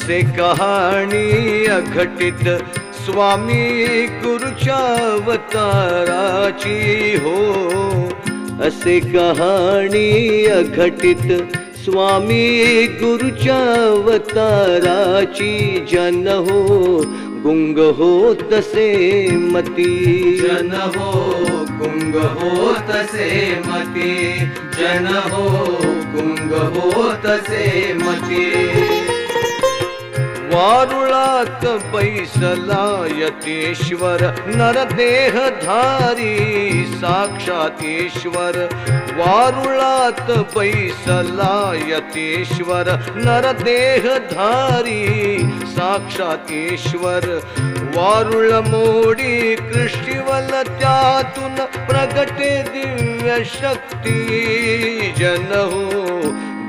असे कहाणी अघटित स्वामी गुरुच्या अवताराची हो। असे कहाणी अघटित स्वामी गुरुच्या अवताराची जन हो गुंग हो तसे मती। जन हो गुंग हो तसे मती। जन हो गुंग हो तसे मती। वारुळात बैसला यतीश्वर नरदेहधारी साक्षात ईश्वर। वारुळात बैसला यतीश्वर नरदेहधारी साक्षात ईश्वर। वारुळ मोडी कृष्टिवल त्यातून प्रगटे दिव्य शक्ती जन हो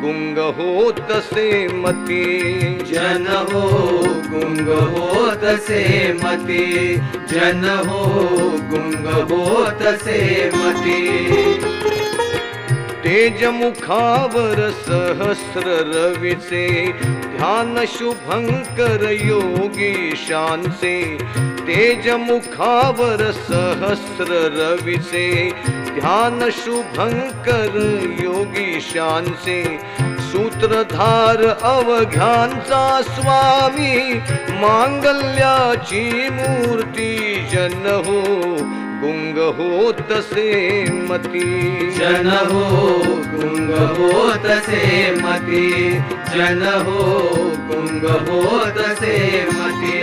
गुंग हो तसे मती। जन हो गुंग हो तसे मती। जन हो गुंग हो तसे मती। तेज मुखावर सहस्र रवीचे ध्यान शुभंकर योगीशांचे। तेज मुखावर सहस्र रवीचे ध्यान शुभंकर योगीशांचे। सूत्रधार अवघ्यांचा स्वामी मांगल्याची मूर्ती जन हो गुंग हो तसे मती। जन हो गुंग हो तसे मती। जन हो गुंग हो तसे मती।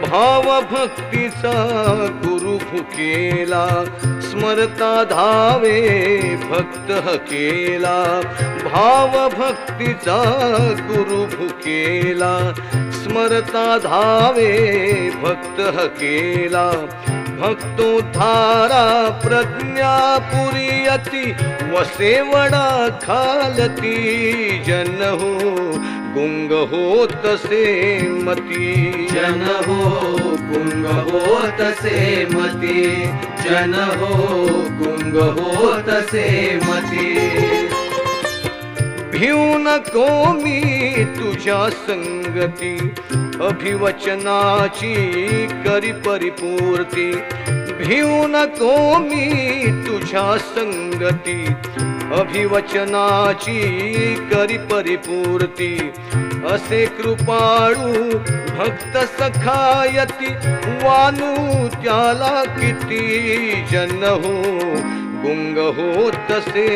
भाव भक्तीचा गुरु भुकेला स्मरता धावे भक्त हकेला। भाव भक्तीचा गुरु भुकेला स्मरता धावे भक्त हकेला। भक्तोद्धारा प्रज्ञा पुरियति वसेवडा खालती जन हो गुंग हो तसे मती। जन हो गुंग हो तसे मती। जन हो गुंग हो तसे मती। भिऊ नको मी तुझ्या संगती अभिवचनाची करी परिपूर्ती। भिऊ नको मी तुझ्या संगती अभिवचनाची करी परिपूर्ती। असे कृपाळू भक्त सखायती वानू त्याला किती जन हो गुंग हो तसे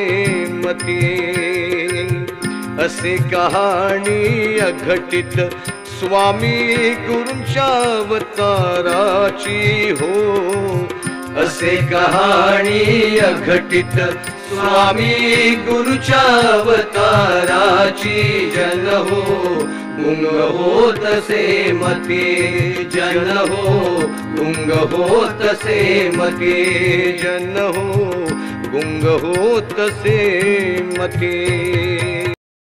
मती। असे कहाणी अघटित स्वामी गुरुंच्या अवताराची हो। असे कहाणी अघटित स्वामी गुरुच्या अवताराची जन हो गुंग हो तसे मती। जन हो गुंग हो तसे मती। जन हो गुंग हो तसे मती।